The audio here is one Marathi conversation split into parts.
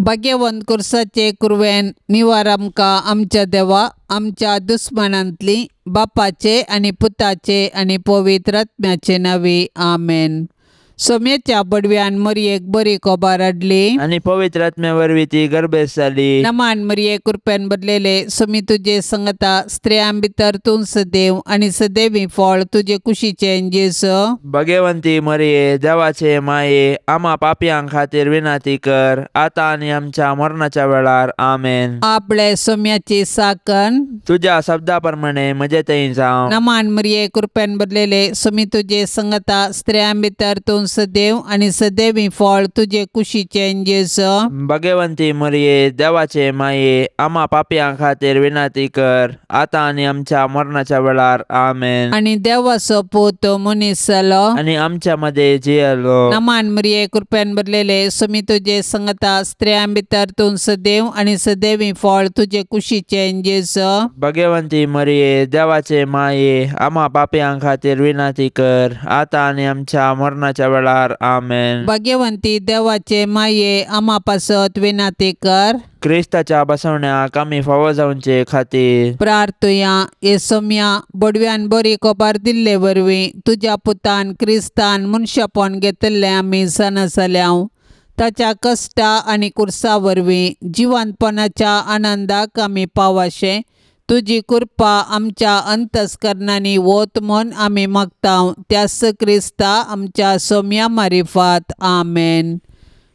भाग्यवंत कुर्साचे कुरवेन निवार आमकां आमच्या देवा आमच्या दुस्मनांतली बापाचे आनी पुताचे आनी पवित्र आत्म्याचे नांवी आमेन। सोम्याच्या बडव्यान मरयेक बरी कोबार हाडली आणि पवित्र आत्म्या वरवीं ती गर्भेस जाली। नमान मरये कृपेन बदलेले सोमी तुजे संगता स्त्रियां भितर तूं सदैव आनी सदैवी फळ तुजे कुशीचे जेसो। भाग्यवंती मरिये देवाचे माये आम्हा पापयांक खातीर विनाती कर आता आनी आमच्या मरणाच्या वेळार आमेन। आपले सोम्याची साकन तुझ्या शब्दा प्रमाणे म्हजे थंय जावं। नमान मरये कृपेन बदलेले सोमी तुजे संगता स्त्रियां भितर तूं सदैव आनी सदैवी फळ तुजे कुशीचे जेसो। भाग्यवंती मरिये देवाचे माये आम्हा पापयांक खातीर विनाती कर आता आनी आमच्या मरणाच्या वेळार आमेन। आनी देवाचो पूत मनीस जालो आणि आमच्या मध्ये जियेलो। नमान मरये कृपेन बदलेले सोमी तुजे संगता स्त्रियां भितर तूं सदैव आनी सदैवी फळ तुजे कुशीचे जेसो। भाग्यवंती मरिये देवाचे माये आम्हा पापयांक खातीर विनाती कर आता आनी आमच्या मरणाच्या वेळार आमेन। भाग्यवंती देवाचे माये आम्हा पासत विनाती कर क्रिस्ताच्या बसवण्याक आमी फावो जावचे खातीर प्रार्थुया। ये सोम्या बडव्यान बरी कोबार दिल्ले वरवीं तुज्या पुतान क्रिस्तान मनशापण घेतले आमी सणसल्याव ताच्या कश्टा आनी कुर्सा वरवीं जिवंतपणाच्या आनंदाक आमी पावाशे तुजी कृपा आमच्या अंतस्करणांनी वोत म्हूण आमी मागताव त्यास क्रिस्ता आमच्या सोम्या मारिफात आमेन।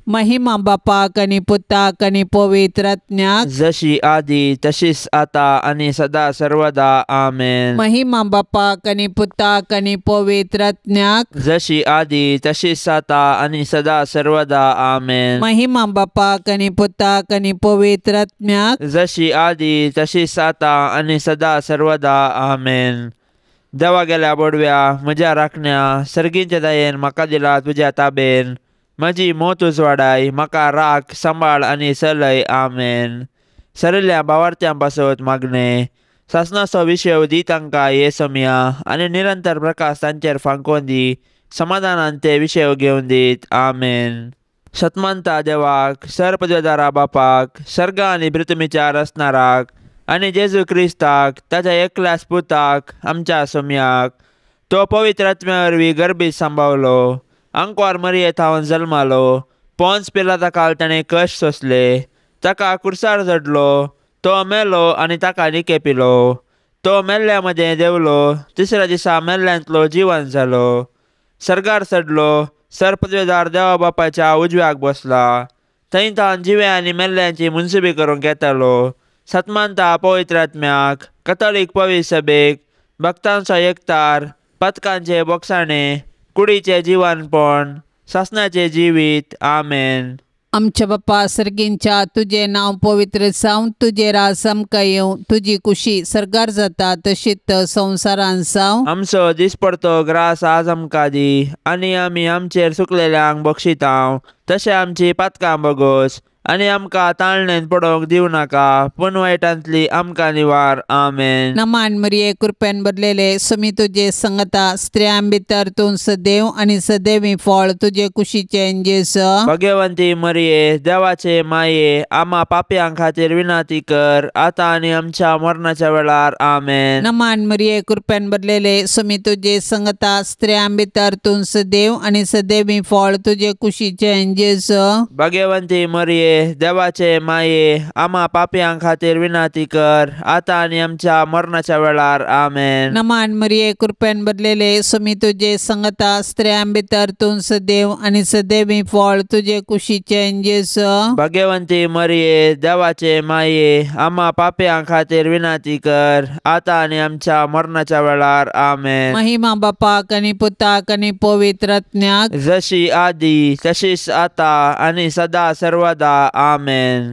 महिमा बापाक आनी पुताक आनी पवित्र आत्म्याक जशी आदी तशीच आता आनी सदा सर्वदा आमेन। महिमा बापाक आनी पुताक आनी पवित्र आत्म्याक जशी आदी तशीच आता आनी सदा सर्वदा आमेन। महिमा बापाक आनी पुताक आनी पवित्र आत्म्याक जशी आदी तशीच आता आनी सदा सर्वदा आमेन। देवा गेल्या बडव्या म्हज्या राखण्या सर्गींच्या दयेन म्हाका दिला तुज्या ताबेन म्हजी मोत उजवाडाय म्हाका राख सांबाळ आनी चलय आमेन। सरल्या भावार्थ्यां पासत मागणे सासणाचो विशय दी तांकां ये सोम्या आनी निरंतर प्रकाश तांचेर फांकोवन दी समाधानान ते विशय घेवन दीत आमेन। शतमंता देवाक सरपदवेदारा बापाक सर्गा आनी पृथ्वीच्या रचणाराक आनी जेजू क्रिस्ताक ताच्या एकल्याच पुताक आमच्या सोम्याक तो पवित्र आत्म्या वरवीं गर्भीत सांबावलो आंकवार मरये थावन जल्मालो पोंच पिलाता काल ताणें कश्ट सोंसले ताका कुर्सार चडलो तो मेलो आनी ताका निकेपिलो तो मेल्ल्या मदें देवलो तिसऱ्या दिसा मेल्ल्यांतलो जिवंत जालो सर्गार चडलो सरपदवेदार देवा बापाच्या उजव्याक बसला थंय थावन जिवे आनी मेल्ल्यांची मुनसिबी करूंक येतालो। सतमानता पवित्र आत्म्याक कथोलीक पवित्र सभेक भक्तांचो एकतार पथकांचे बोगसाणे कुडीचे जिवनपण सासणाचे जिवीत आमेन। आमच्या बापा सर्गींच्या तुझे नाव पवित्र जावं तुझे राज आमकां येवं तुजी कुशी सर्गार जाता तशीच संवसारान जावं। आमचो दिसपडतो ग्रास आज आमकां दी आनी आमी आमचेर चुकलेल्यांक बक्षितांव तशें आमची पातकां बगोस आनी आमकां ताळणेन पडोवंक दिवं नाका पूण वायटांतली आमकां निवार आमेन। नमान मरये कृपेन बदलेले सोमी तुजे संगता स्त्रियां भितर तूं सदैव आनी सदैवी फळ तुजे कुशीचे जेसो। भाग्यवंती मरिये देवाचे माये आम्हा पापयांक खातीर विनाती कर आता आनी आमच्या मरणाच्या वेळार आमेन। नमान मरये कृपेन बदलेले सोमी तुजे संगता स्त्रियां भितर तूं सदैव आनी सदैवी फळ तुजे कुशीचे जेसो। भाग्यवंती मरिये देवाचे माये आम्हा पापयांक खातीर विनाती कर आता आनी आमच्या मरणाच्या वेळार आमेन। नमान मरये कृपेन बदलेले सोमी तुजे संगता स्त्रियां भितर तूं सदैव आनी सदैवी फळ तुजे कुशीचे जेसो। भाग्यवंती मरिये देवाचे माये आम्हा पापयांक खातीर विनाती कर आता आनी आमच्या मरणाच्या वेळार आमेन। महिमा बापाक आनी पुताक आनी पवित्र आत्म्याक जशी आदी तशीच आता आनी सदा सर्वदा आमेन।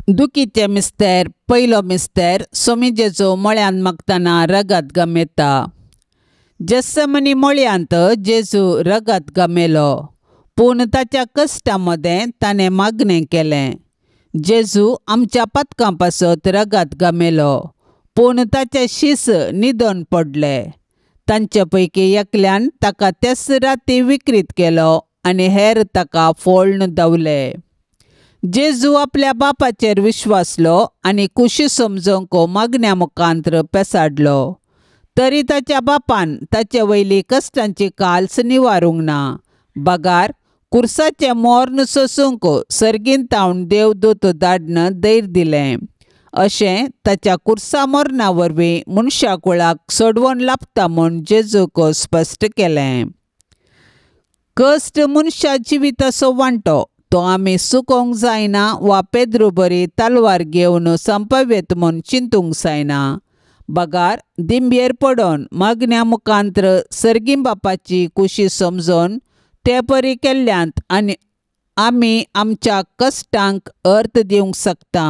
दुखीचे मिस्तेर पयलो मिस्तेर सोमी जेजू मळ्यान मागतना रगत गमेता। जेसमनी मळ्यांत जेजू रगत गमेलो पूण ताच्या कश्टा मदें ताणें मागणें केलें। जेजू आमच्या पातकां पासत रगत गमेलो पूण ताचे शीस निदन पडले तांचे पैकी एकल्यान ताका तेच राती विकृत केलो आनी हेर ताका फोळण दवले। जेजू आपल्या बापाचेर विश्वासलो आनी कुशी समजोवंक मागण्या मुखांत्र पेसाडलो. तरी ताच्या बापान ताचे वयली कश्टांची काल्स निवारूंक ना. बागार कुर्साचें मोर्न सोसूंक सर्गीन तावन देवदूत धाडन दैर दिलें. अशें ताच्या कुर्सा मोर्ना वरवीं मनशा कुळाक सोडवण लाभता म्हूण जेजूक स्पश्ट केलें. कश्ट मनशा जिविताचो वांटो तो आमी चुकोवंक जायना वा पेद्रू बरी तलवार घेवन संपवेत म्हूण चिंतूंक जायना. बागार दिंबयेर पडोन मागण्या मुखांत्र सर्गीं बापाची कुशी समजोन ते परी केल्ल्यांत आनी आमी आमच्या कश्टांक अर्थ दिवंक शकता.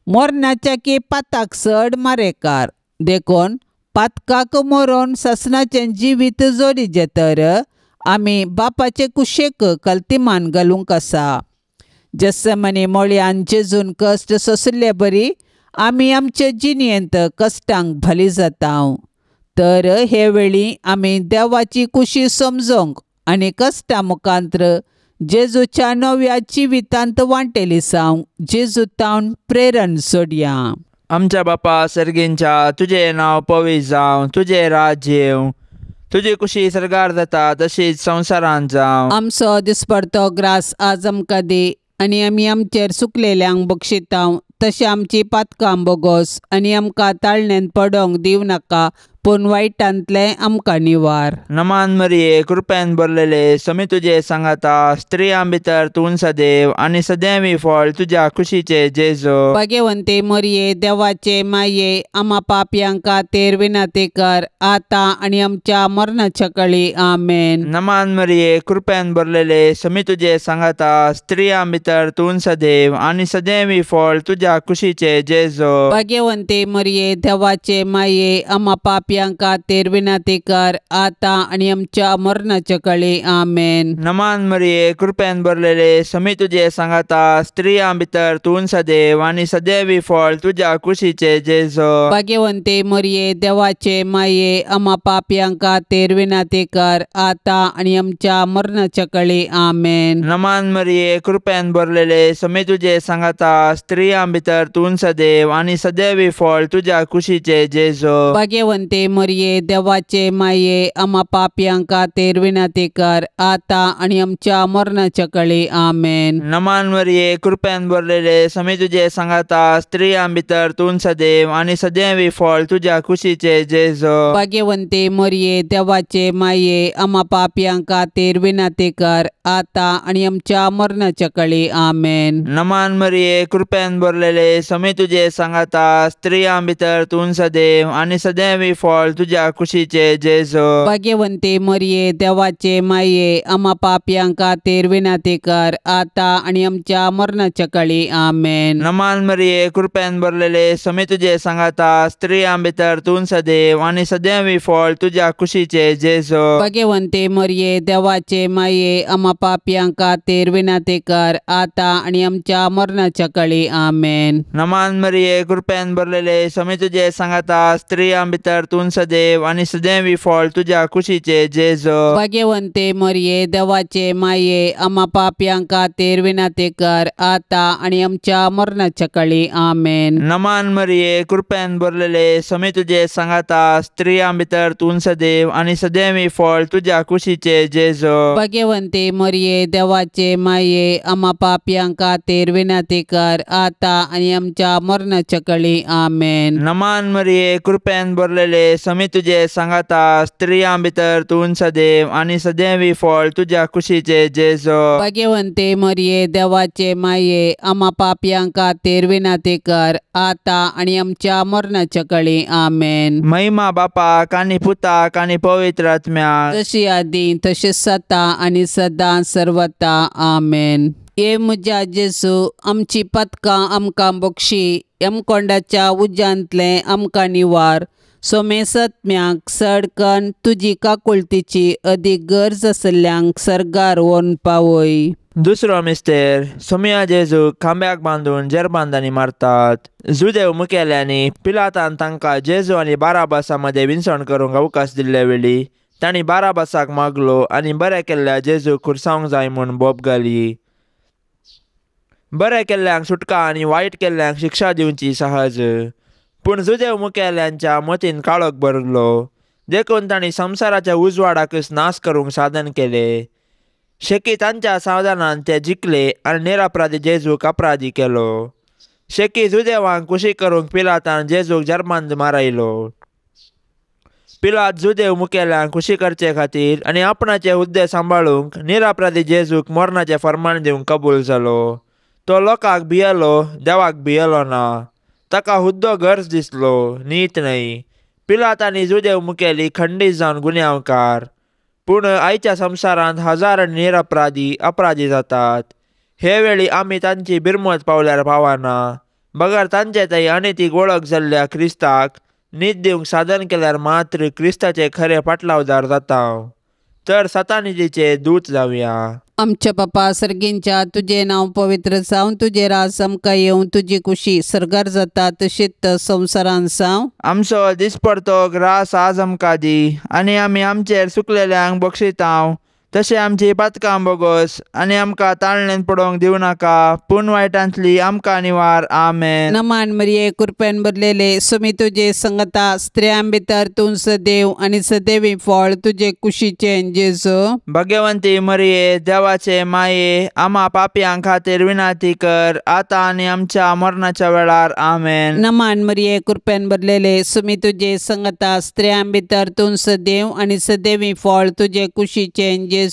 मोरणाच्या की पाताक चड मारेकार देखून पातकाक मोरोन सासणाचें जिवीत जोडिचें तर आमी बापाचे कुशेक कल्तिमान घालूंक आसा. जेसमनी मोळ्यान जेजून कश्ट सोंसले बरी आमी आमचे जिणेंत कश्टांक भली जाता. तर हे वेळी आमी देवाची कुशी समजोंक आनी कश्टा मुखांत्र जेजूच्या नव्या जिवितांत वांटेली जावंक जेजू तावन प्रेरण सोडया. आमच्या बापा सर्गींच्या तुजें नांव पवित्र जावं, तुजें राज्य येवं, तुजी कुशी सरगार जाता तशीच संवसारांत जावं. आमचो दिसपडतो ग्रास आज आमकां दी आनी आमी आमचेर चुकलेल्यांक बक्षिता तशें आमची पातकां बोगोस आनी आमकां ताळणेंत पडोवंक दिवं नाका पूण वायटांतले आमकां निवार. नमान मरिये कृपेन भरलेले समी तुजे सांगाता स्त्रियां भितर तूं सदैव आनी सदैवी फळ तुज्या कुशीचे जेजू. भाग्यवंते मरिये देवाचे माये आम्हा पापयांक खातीर विनंती कर आतां आनी आमच्या मरणाच्या काळी आमेन. नमान मरिये कृपेन भरलेले समी तुजे सांगाता स्त्रियां भितर तूं सदैव आनी सदैवी फळ तुज्या कुशीचे जेजू. भाग्यवंते मरिये देवाचे माये आम्हा पापयांक खातीर विनंती कर आतां आनी आमच्या मरणाच्या काळी आमेन. नमान मरिये कृपेन भरलेले समी तुजे सांगाता स्त्रियां भितर तूं सदैव आनी सदैवी फळ तुज्या कुशीचे जेजू. भाग्यवंते मरिये देवाचे माये आम्हा पापयांक खातीर विनंती कर आतां आनी आमच्या मरणाच्या काळी आमेन. नमान मरिये कृपेन भरलेले समी तुजे सांगाता स्त्रियां भितर तूं सदैव आनी सदैवी फळ तुज्या कुशीचे जेजू. भाग्यवंते मरिये देवाचे माये आम्हा पापयांक खातीर विनंती कर आतां आनी आमच्या मरणाच्या काळी आमेन. नमान मरिये कृपेन भरलेले समी तुजे सांगाता स्त्रियां भितर तूं सदैव आनी सदैवी फळ तुज्या कुशीचे जेजू. भाग्यवंते मरिये देवाचे माये आम्हा पापयांक खातीर विनंती कर आतां आनी आमच्या मरणाच्या काळी आमेन. नमान मरिये कृपेन भरलेले समी तुजे सांगाता स्त्रियां भितर तूं सदैव आनी सदैवी फळ तुज्या कुशीचे जेजू. भाग्यवंते मरिये देवाचे माये आम्हा पापयांक खातीर विनंती कर आतां आनी आमच्या मरणाच्या काळी आमेन. नमान मरिये कृपेन भरलेले समी तुजे सांगाता स्त्रियां भितर तूं सदैव आनी सदैवी फळ तुज्या कुशीचे जेजू. भाग्यवंते मरिये देवाचे माये आम्हा पापयांक खातीर विनंती कर आतां आनी आमच्या मरणाच्या काळी आमेन. नमान मरिये कृपेन भरलेले समी तुजे सांगाता स्त्रियां भितर तूं सदैव आनी सदैवी फळ तुज्या कुशीचे जेजू. भाग्यवंते मरिये देवाचे माये आम्हा पापयांक खातीर विनंती कर आतां आनी आमच्या मरणाच्या काळी आमेन. नमान मरिये कृपेन भरलेले समी तुजे सांगाता स्त्रियां भितर तूं सदैव आनी सदैवी फळ तुज्या कुशीचे जेजू. भाग्यवंते मरिये देवाचे माये आम्हा पापयांक खातीर विनंती कर आतां आनी आमच्या मरणाच्या काळी आमेन. नमान मरिये कृपेन भरलेले समी तुजे सांगाता स्त्रियां भितर तूं सदैव आनी सदैवी फळ तुज्या कुशीचे जेजू. भाग्यवंते मरिये देवाचे माये आम्हा पापयांक खातीर विनंती कर आतां आनी आमच्या मरणाच्या काळी आमेन. महिमा बापाक आनी पुताक आनी पवित्र आत्म्याक जशी आदी तशेंच सता आनी सदां सर्वता आमेन. हे म्हज्या जेजू आमची पथकां आमकां बक्षी यमकोंडाच्या उज्यांतले आमकां निवार. सोमे सत्म्याक सडकन तुजी काकुळतीची अदीक गरज आसल्ल्यांक सर्गार व्हरून पावय. दुसरो मिस्तेर सोम्या जेजू खांब्याक बांदून जेरबांदांनी मारतात. जुदेव मुखेल्यांनी पिलातान तांकां जेजू आनी बाराबासा मदें विंचण करूंक अवकाश दिल्ले वेळी तांणी बाराबासाक मागलो आनी बरें केल्ल्या जेजू खुरसावंक जाय म्हूण बोब घाली. बरें केल्ल्यांक सुटका आनी वायट केल्ल्यांक शिक्षा दिवची सहज. पूण जुदेव मुखेल्यांच्या मतीन काळोख भरलो, देखून तांणी संवसाराच्या उजवाडाकच नाश करूंक साधन केले. शेकी तांच्या साधनान ते जिखले आनी निरपराधी जेजूक अपराधी केलो. शेकी जुदेवांक खुशी करूंक पिलातान जेजूक जर्मांत मारयलो. पिलात जुदेव मुखेल्यांक खुशी करचे खातीर आनी आपणाचे हुद्दे सांबाळूंक निरपराधी जेजूक मरणाचें फर्माण दिवंक कबूल जालो. तो लोकांक भियेलो, देवाक भियेलो ना. ताका हुद्दो गरज दिसलो, नीत न्हय. पिलात आनी जुदेव मुखेली खंडीत जावन गुन्यांवकार. पूण आयच्या संवसारांत हजार निरपराधी अपराधी जातात. हे वेळी आमी तांची बिरमत पावल्यार पावना. बगर तांचे थंय अनैतीक वळख जाल्ल्या क्रिस्ताक न्हीद दिवंक साधन केल्यार मात्र क्रिस्ताचे खरे पाटलावदार जाता. तर सतानितीचे दूत जावया. आमच्या बापा सर्गींच्या, तुझे नाव पवित्र जावन, तुझे राज आमकां येवं, तुजी कुशी सरकार जाता तशीच संवसारांत जावं. आमचो दिसपडतो ग्रास आज आमकां दी, आनी आमी आमचेर चुकलेल्यांक बक्षितांव, तशें आमची पातकां बोगोस आनी आमकां ताळणेन पडोवंक दिवं नाका, पूण वायटांतली आमकां निवार. आमेन. नमान मरिये, कृपेन भरलेले, सुमी तुजे संगता स्त्रियां भितर तूं सदैव आनी सदैवी फळ तुजे कुशीचे जेजू. भगवंती मरिये, देवाचे माये, आम्हा पापयां खातीर विनाती कर, आतां आनी आमच्या मरणाच्या वेळार. आमेन. नमान मरिये, कृपेन भरलेले, सुमी तुजे संगता स्त्रियां भितर तूं सदैव आनी सदैवी फळ तुजे कुशीचे जेजू.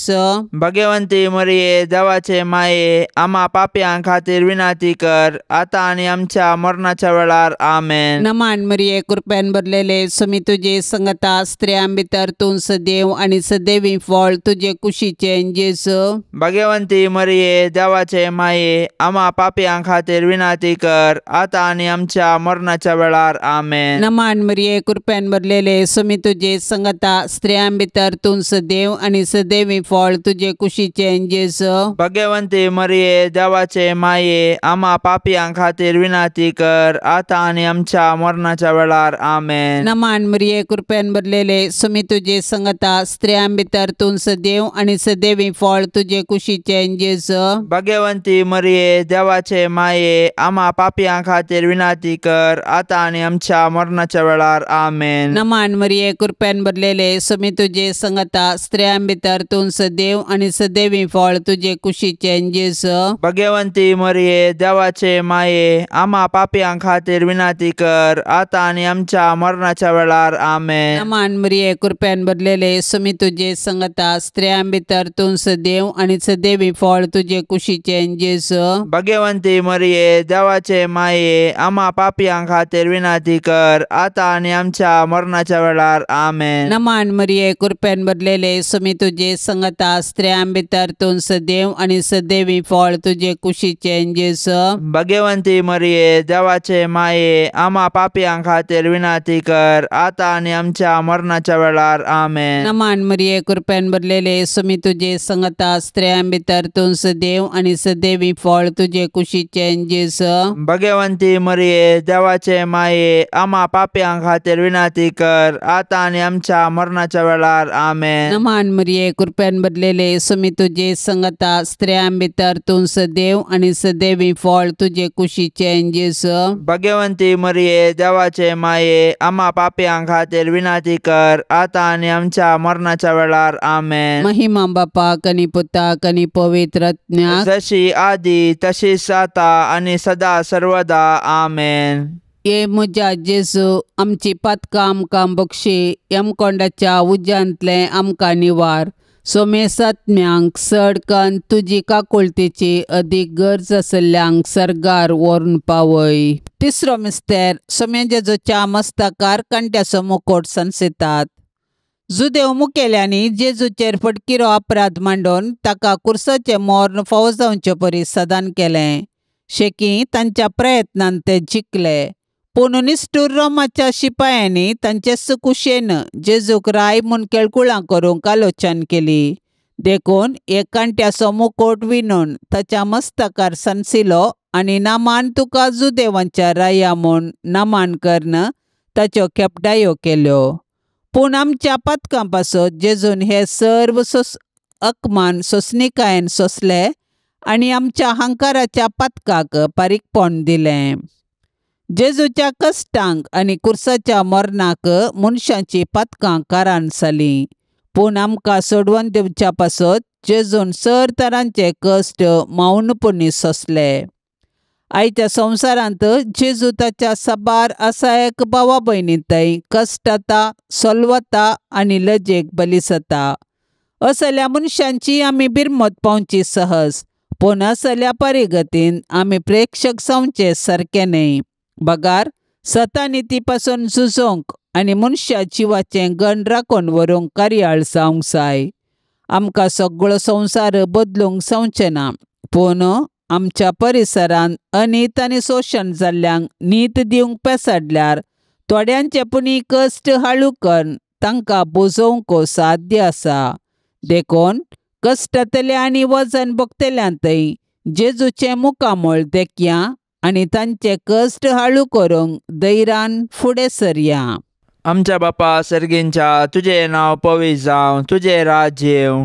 भगवंती मरिये, देवाचे माये, आम्हा पापयां खातीर विनाती कर, आतां आनी आमच्या मरणाच्या वेळार. आमेन. नमान मरिये, कृपेन भरलेले, सुमी तुजे संगता स्त्रियां भितर तूं सदैव आनी सदैवी फळ तुजे कुशीचे जेजू. भगवंती मरिये, देवाचे माये, आम्हा पापयां खातीर विनाती कर, आतां आनी आमच्या मरणाच्या वेळार. आमेन. नमान मरिये, कृपेन भरलेले, सुमी तुजे संगता स्त्रियां भितर तूं सदैव आनी सदैवी फळ तुजे कुशीचे जेजू. भगवंती मरिये, देवाचे माये, आम्हा पापयां खातीर विनाती कर, आतां आनी आमच्या मरणाच्या वेळार. आमेन. नमान मरिये, कृपेन भरलेले, सुमी तुजे संगता स्त्रियां भितर तूं सदैव आनी सदैवी फळ तुजे कुशीचे जेजू. भगवंती मरिये, देवाचे माये, आम्हा पापयां खातीर विनाती कर, आतां आनी आमच्या मरणाच्या वेळार. आमेन. नमान मरिये, कृपेन भरलेले, सुमी तुजे संगता स्त्रियां भितर तूं सदैव आनी सदैवी फळ तुजे कुशीचे जेजू. भगवंती मरिये, देवाचे माये, आम्हा पापयां खातीर विनाती कर, आतां आनी आमच्या मरणाच्या वेळार. आमेन. नमान मरिये, कृपेन भरलेले, सुमी तुजे संगता स्त्रियां भितर तूं सदैव आनी सदैवी फळ तुजे कुशीचे जेजू. भगवंती मरिये, देवाचे माये, आम्हा पापयां खातीर विनाती कर, आतां आनी आमच्या मरणाच्या वेळार. आमेन. नमान मरिये, कृपेन भरलेले, सुमी तुजे संगता स्त्रियां भितर तूं सदैव आनी सदैवी फळ तुजे कुशीचे जेजू. भगवंती मरिये, देवाचे माये, आम्हा पापयां खातीर विनाती कर, आतां आनी आमच्या मरणाच्या वेळार. आमेन. नमान मरिये, कृपेन भरलेले, सुमी तुजे संगता स्त्रियां भितर तूं सदैव आनी सदैवी फळ तुजे कुशीचे जेजू. भगवंती मरिये, देवाचे माये, आम्हा पापयां खातीर विनाती कर, आतां आनी आमच्या मरणाच्या वेळार. आमेन. नमान मरिये, कृपेन भरलेले, सुमी तुजे संगता स्त्रियां भितर तूं सदैव आनी सदैवी फळ तुजे कुशीचे जेजू. भगवंती मरिये, देवाचे माये, आम्हा पापयां खातीर विनाती कर, आतां आनी आमच्या मरणाच्या वेळार. आमेन. महिमा बापाक आनी पुताक आनी पवित्र आत्म्याक, जशी आदी तशीच आता आनी सदा सर्वदा. आमेन. ये म्हज्या जेजू, आमची पातकां आमकां बक्षी, यमकोंडाच्या उज्यांतले आमकां निवार. सोमेसात्म्यांक सडकन तुजी काकुळतेची अदीक गरज आसल्ल्यांक सरगार व्हरून पावय. तिसरो मिस्तेर, सोम्या जेजूच्या मस्तकार कंट्याचो मुकोट संसितात. जुदेव मुखेल्यांनी जेजूचेर फटकिरो अपराध मांडून ताका कुर्साचे मोर्न फावो जावचे परी सदान केलें. शेकी तांच्या प्रयत्नान ते जिखले. पूण निश्ठूर रोमाच्या शिपायांनी तांचे सुकुशेन जेजूक राय म्हूण केळकुळां करूंक आलोचन केली. देखून एक कांट्याचो मुकोट विणून ताच्या मस्तकार संसिलो आनी नामान तुका जुदेवांच्या राया म्हूण नामान करन ताच्यो खेपडायो केल्यो. पूण आमच्या पातकां पासत जेजून हे सर्व अकमान सोंसणिकायेन सोंसले आनी आमच्या हंकाराच्या पातकाक पारीकपण दिलें. जेजूच्या कश्टांक आनी कुर्साच्या मरणाक मनशांची पातकां कारान जालीं, पूण आमकां सोडवून दिवच्या पासत जेजून सर तरांचे कश्ट मौनपणी सोंसले. आयच्या संवसारांत जेजू ताच्या साबार असायक भावा भयणींतय कश्टाता, सोलवता आनी लजेक बली जाता. असल्या मनशांची आमी बिरमत पावची सहज, पूण असल्या परिगतीन आमी प्रेक्षक जावचे सारके न्हय. बगार सतानिती पासून झुजोंक आनी मनशा जिवाचें गण राखून व्हरूंक कार्याळ जावंक जाय. आमकां सगळो संवसार बदलूंक जावचें ना, पूण आमच्या परिसरांत अनीत आनी शोशण जाल्ल्यांक नीत दिवंक पेसाडल्यार थोड्यांचे पुणी कश्ट हाळू करून तांकां बुजोवंक साध्य आसा. देखून कश्टांतल्या आनी वजन भोगतल्यांतय जेजूचें मुखामोळ देखया आनी तांचे कश्ट हाळू करूंक धैर्यान फुडें सरया. आमच्या बापा सर्गींच्या, तुजें नांव पवित्र जावं, तुजें राज्य येवं,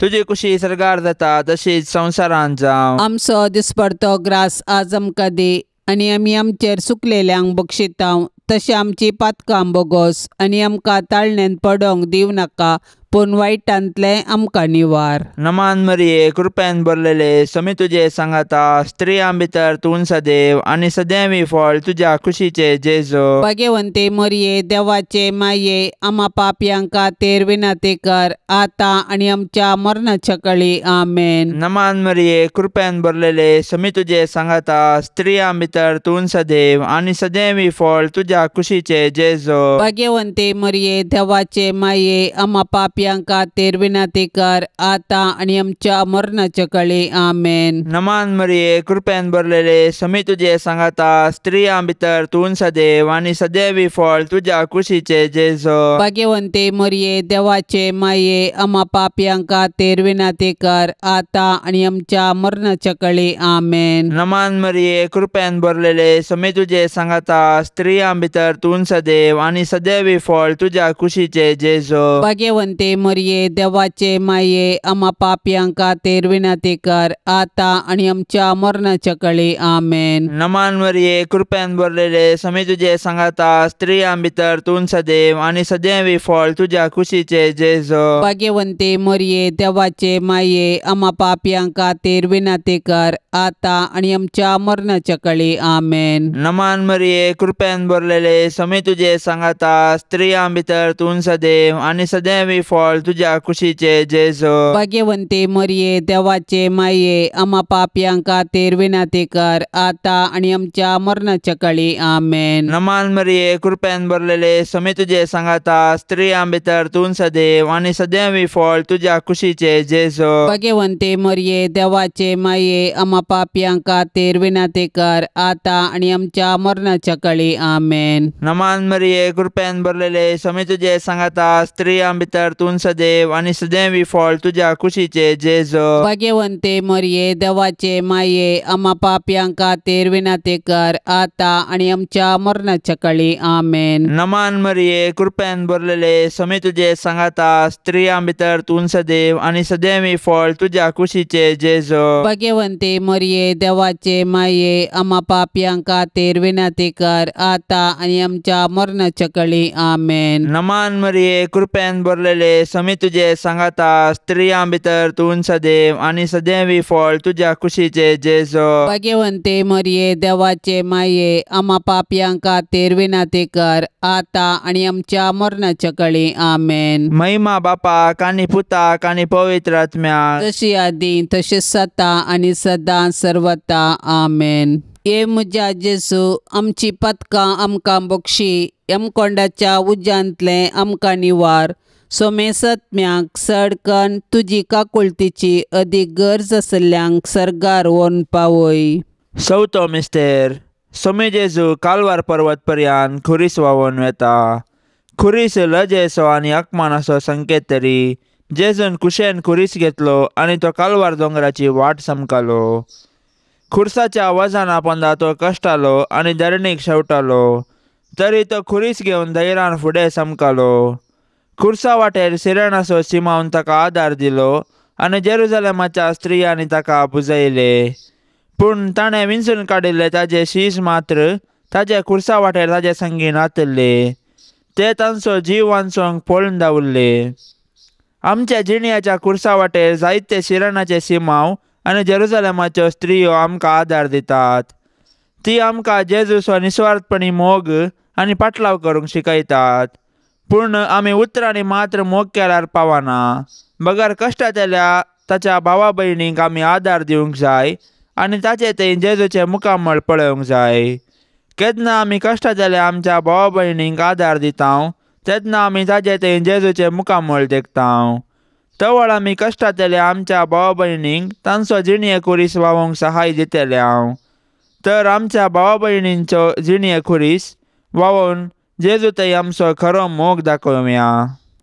तुजी कुशी सरकार जाता तशीच संवसारांत जावं. आमचो दिसपडतो ग्रास आज आमकां दी, आनी आमी आमचेर चुकलेल्यांक बक्षितांव तशें आमची पातकां बोगोस, आनी आमकां ताळणेंत पडोवंक दिव नाका, पूण वायटांतले आमकां निवार. नमान मरिये, कृपेन भरलेले, समी तुजे सांगाता, स्त्रियां भितर तूं सदैव आनी सदैवी फळ तुज्या कुशीचे जेजू. भाग्यवंते मरिये, देवाचे माये, आम्हा पापयांक खातीर विनंती कर, आता आनी आमच्या मरणाच्या काळी आमेन. नमान मरिये, कृपेन भरलेले, समी तुजे सांगाता, स्त्रियां भितर तूं सदैव आनी सदैवी फळ तुज्या कुशीचे जेजू. भाग्यवंते मरिये, देवाचे माये, आम्हा पापयांक खातीर विनंती कर, आता आनी आमच्या मरणाच्या काळी आमेन. नमान मरिये, कृपेन भरलेले, समी तुजे सांगाता, स्त्रियां भितर तूं सदैव आनी सदैवी फळ तुज्या कुशीचे जेजू. भाग्यवंते मरिये, देवाचे माये, आम्हा पापयांक खातीर विनंती कर, आता आनी आमच्या मरणाच्या काळी आमेन. नमान मरिये, कृपेन भरलेले, समी तुजे सांगाता, स्त्रियां भितर तूं सदैव आनी सदैवी फळ तुज्या कुशीचे जेजू. भाग्यवंते मरिये, देवाचे माये, आम्हा पापयांक खातीर विनंती कर, आता आनी आमच्या मरणाच्या काळी आमेन. नमान मरिये, कृपेन भरलेले, समी तुजे सांगाता, स्त्रियां भितर तूं सदैव आनी सदैवी फळ तुज्या कुशीचे जेजू. भाग्यवंते मरिये, देवाचे माये, आम्हा पापयांक खातीर विनंती कर, आता आनी आमच्या मरणाच्या काळी आमेन. नमान मरिये, कृपेन भरलेले, समी तुजे सांगाता, स्त्रियां भितर तूं सदैव आनी सदैवी फळ तुज्या कुशीचे जेजू. भाग्यवंते मरिये, देवाचे माये, आम्हा पापयांक खातीर विनंती कर, आता आनी आमच्या मरणाच्या काळी आमेन. नमान मरिये, कृपेन भरलेले, समी तुजे सांगाता, स्त्रियां भितर तूं सदैव आनी सदैवी फळ तुज्या कुशीचे जेजू. भाग्यवंते मरिये, देवाचे माये, आम्हा पापयांक खातीर विनंती कर, आता आनी आमच्या मरणाच्या काळी आमेन. नमान मरिये, कृपेन भरलेले, समी तुजे सांगाता, स्त्रियां भितर तूं सदैव आनी सदैवी फळ तुज्या कुशीचे जेजू. भाग्यवंते मरिये, देवाचे माये, आम्हा पापयांक खातीर विनंती कर, आता आनी आमच्या मरणाच्या काळी आमेन. नमान मरिये, कृपेन भरलेले, समी तुजे सांगाता, स्त्रियां भितर तूं सदैव आनी सदैवी फळ तुज्या कुशीचे जेजू. भाग्यवंते मरिये, देवाचे माये, आम्हा पापयांक खातीर विनंती कर, आता आनी आमच्या मरणाच्या काळी आमेन. नमान मरिये, कृपेन भरलेले, समी तुजे सांगाता, स्त्रियां भितर तूं सदैव आनी सदैवी फळ तुज्या कुशीचे जेजू. भाग्यवंते मरिये, देवाचे माये, आम्हा पापयांक खातीर विनंती कर, आता आनी आमच्या मरणाच्या काळी आमेन. महिमा बापाक आनी पुताक आनी पवित्र आत्म्याक, जशी आदी तशीच सता आनी सदां सर्वता आमेन. ये म्हज्या जेजू, आमची पातकां आमकां बक्षी, यमकोंडाच्या उज्यांतले आमकां निवार. सोमे सत्म्याक सडकन तुजी काकुळतीची अदीक गरज आसल्यांक सर्गार व्हरून पावय. चवथो मिस्तेर. सोमे जेजू कालवार पर्वत पर्यान खुरीस व्हांवून वेता. खुरीस लजेचो आनी अकमानाचो संकेत तरी जेजून कुशेन खुरीस घेतलो आनी तो कालवार दोंगराची वाट समकालो. खुर्साच्या वजना पोंदा तो कश्टालो आनी धरणीक शेवटालो, तरी तो खुरीस घेवन धैर्यान फुडें समकालो. खुर्सा वाटेर सिरणसो सिमावन ताका आदार दिलो आनी जेरुसलेमाच्या स्त्रियांनी ताका बुजयले. पूण ताणें विंचून काडिल्ले ताजे शीश मात्र ताजे खुर्सा वाटेर ताजे संगी नातल्ले. ते तांचो जीव वांचोवंक पळून दावरले. आमच्या जिणयाच्या खुर्सा वाटेर जायते शिराणाचे सिमांव आनी जेरुसलेमाच्यो स्त्रियो आमकां आदार दितात. ती आमकां जेजूचो निस्वार्थपणी मोग आनी पाटलाव करूंक शिकयतात. पूण आमी उतरांनी मात्र मोग केल्यार पावना. बगर कश्टांतल्या ताच्या भावा भयणींक आमी आदार दिवंक जाय आनी ताचे थंय जेजूचें मुखामळ पळोवंक जाय. केन्ना आमी कश्टांतल्या आमच्या भावा भयणींक आदार दिता तेन्ना आमी ताचे थंय जेजूचें मुखामळ देखता. तवळ आमी कश्टांतल्या आमच्या भावा भयणींक तांचो जिणये खुरीस व्हावंक सहाय दितल्या. तर आमच्या भावा भयणींचो जिणये खुरीस व्हावून जेजू थंय आमचो खरो मोग दाखोवया.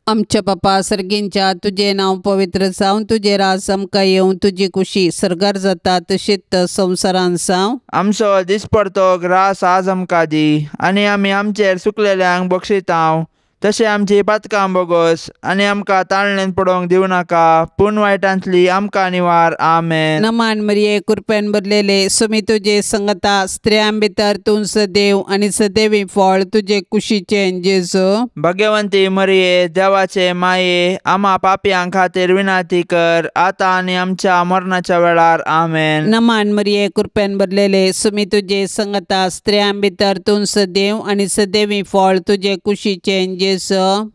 आमच्या बापा सर्गींच्या तुझे नाव पवित्र जावन तुझे राज आमकां येवं. तुजी कुशी सरगार जाता तशीच संवसारान जावं. आमचो दिसपडतो ग्रास आज आमकां दी आनी आमी आमचेर चुकलेल्यांक बक्षितांव तशें आमची पातकां बोगोस आनी आमकां ताळणेंत पडोवंक दिवं नाका पूण वायटांतली आमकां निवार. आमेन. नमान मरिये कृपेन भरलेले सुमी तुजे संगता स्त्रियां भितर तूं सदैव आनी सदैवी फळ तुजे कुशीचे जेजू. भाग्यवंती मरिये देवाचे माये आम्हा पापयांक खातीर विनाती कर आतां आनी आमच्या मरणाच्या वेळार. आमेन. नमान मरिये कृपेन भरलेले सुमी तुजे संगता स्त्रियां भितर तूं सदैव आनी सदैवी फळ तुजे कुशीचे जेजू.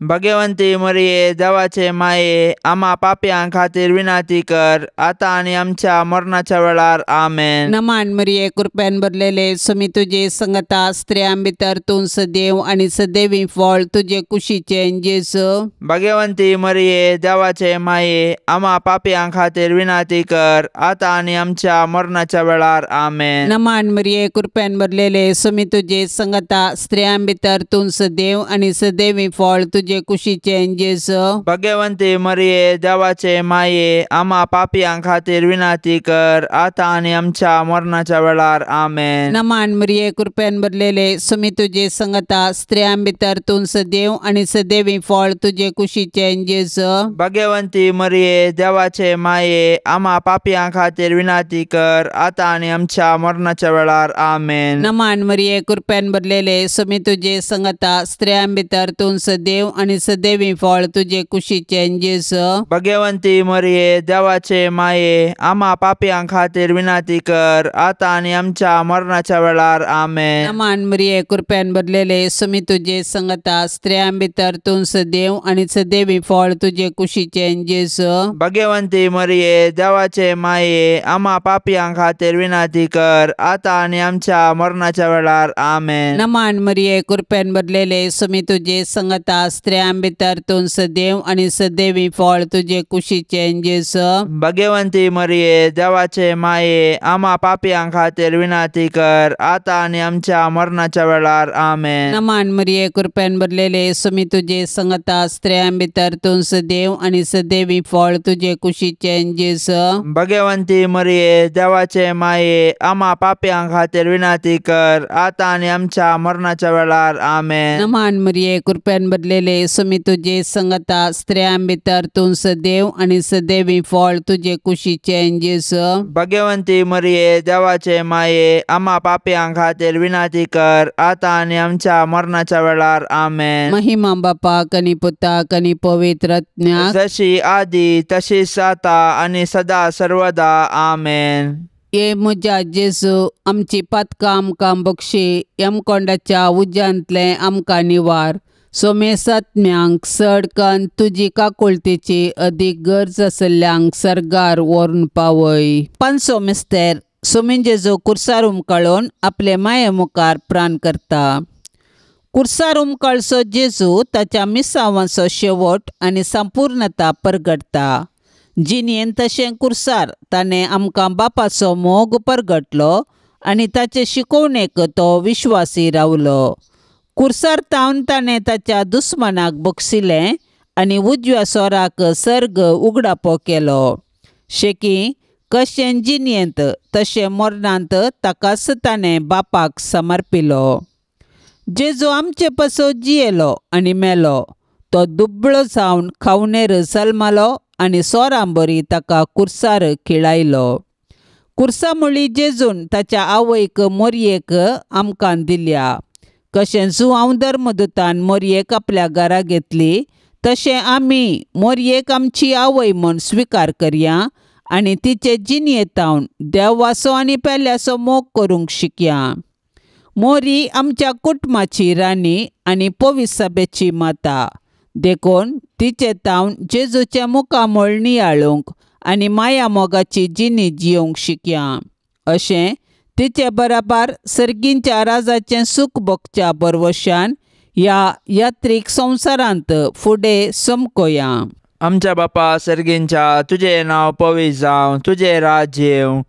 भाग्यवंती मरिये देवाचे माये आम्हा पापयांक खातीर विनाती कर आतां आनी आमच्या मरणाच्या वेळार. आमेन. नमान मरिये कृपेन भरलेले सुमी तुजे संगता स्त्रियां भितर तूं सदैव आनी सदैवी फळ तुजे कुशीचे जेजू. भाग्यवंती मरिये देवाचे माये आम्हा पापयांक खातीर विनाती कर आतां आनी आमच्या मरणाच्या वेळार. आमेन. नमान मरिये कृपेन भरलेले सुमी तुजे संगता स्त्रियां भितर तूं सदैव आनी सदैवी फळ तुजे कुशीचे जेजू. भाग्यवंती मरिये देवाचे माये आम्हा पापयांक खातीर विनाती कर आतां आनी आमच्या मरणाच्या वेळार. आमेन. नमान मरिये कृपेन भरलेले सुमी तुजे संगता स्त्रियां भितर तूं सदैव आनी सदैवी फळ तुजे कुशीचे जेजू. भाग्यवंती मरिये देवाचे माये आम्हा पापयांक खातीर विनाती कर आतां आनी आमच्या मरणाच्या वेळार. आमेन. नमान मरिये कृपेन भरलेले सुमी तुजे संगता स्त्रियां भितर तूं सदैव आनी सदैवी फळ तुजे कुशीचे जेजू. भाग्यवंती मरिये देवाचे माये आम्हा पापयांक खातीर विनाती कर आतां आनी आमच्या मरणाच्या वेळार. आमेन. नमान मरिये कृपेन भरलेले सुमी तुजे संगता स्त्रियां भितर तूं सदैव आनी सदैवी फळ तुजे कुशीचे जेजू. भाग्यवंती मरिये देवाचे माये आम्हा पापयांक खातीर विनाती कर आतां आनी आमच्या मरणाच्या वेळार. आमेन. नमान मरिये कृपेन भरलेले सुमी तुजे संगता स्त्रियां भितर तूं सदैव आनी सदैवी फळ तुजे कुशीचे जेजू. भाग्यवंती मरिये देवाचे माये आम्हा पापयांक खातीर विनाती कर आतां आनी आमच्या मरणाच्या वेळार. आमेन. नमान मरिये कृपेन भरलेले सुमी तुजे संगता स्त्रियां भितर तूं सदैव आनी सदैवी फळ तुजे कुशीचे जेजू. भाग्यवंती मरिये देवाचे माये आम्हा पापयांक खातीर विनाती कर आतां आनी आमच्या मरणाच्या वेळार. आमेन. नमान मरिये कृपेन भरलेले सुमी तुजे संगता स्त्रियां भितर तूं सदैव आनी सदैवी फळ तुजे कुशीचे जेजू. भाग्यवंती मरिये देवाचे माये आम्हा पापयांक खातीर विनाती कर आतां आनी आमच्या मरणाच्या वेळार. आमेन. महिमा बापाक आनी पुताक आनी पवित्र आत्म्याक जशी आदी तशीच आता आनी सदा सर्वदा. आमेन. ये म्हज्या जेजू आमची पातकां आमकां बक्षी यमकोंडाच्या उज्यांतले आमकां निवार. सोमेसात्म्यांक सडकन तुजी काकुळतेची अदीक गरज आसल्ल्यांक सरगार व्हरून पावय. पांचवो मिस्तेर सोमीन जेजू कुर्सार उमकळून आपले माये मुखार प्राण करता. कुर्सार उमकळसो जेजू ताच्या मिसावांचो शेवट आनी संपूर्णता परगटता. जिणेन तशें कुर्सार ताणें आमकां बापाचो मोग परगटलो आनी ताचे शिकवणेक तो विश्वासी रावलो. कुर्सार तावन ताणें ताच्या दुस्मनाक बक्षिलें आनी उजव्या सोराक सर्ग उगडापो केलो. शेकी कशें जिणेंत तशें मरणांत ताकाच ताणें बापाक समर्पिलो. जेजू आमचे पासो जियेलो आनी मेलो. तो दुबळो जावन खावनेर जल्मालो आनी सोरां बरी ताका कुर्सार खिळायलो. कुर्सा मुळी जेजून ताच्या आवयक मोरयेक आमकां दिल्या. कशें जुआंव धर्मदुतान मोरयेक आपल्या घरा घेतली तशें आमी मोरयेक आमची आवय म्हूण स्विकार करया आनी तिचे जिणयेतावन देव वासो आनी पेल्याचो मोग करूंक शिकया. मोरी आमच्या कुटुंबाची राणी आनी पवित्र सभेची माता देखून तिचे तावन जेजूचे मुखामोळ नियाळूंक आनी माया मोगाची जिणी जियोंक शिकया. अशें तिचे बराबर सर्गींच्या राजाचें सूख भोगच्या बरवशान ह्या यात्रीक संवसारांत फुडें समकोया. आमच्या बापा सर्गींच्या, तुजें नांव पवित्र जावं, तुजें राज्य येवं,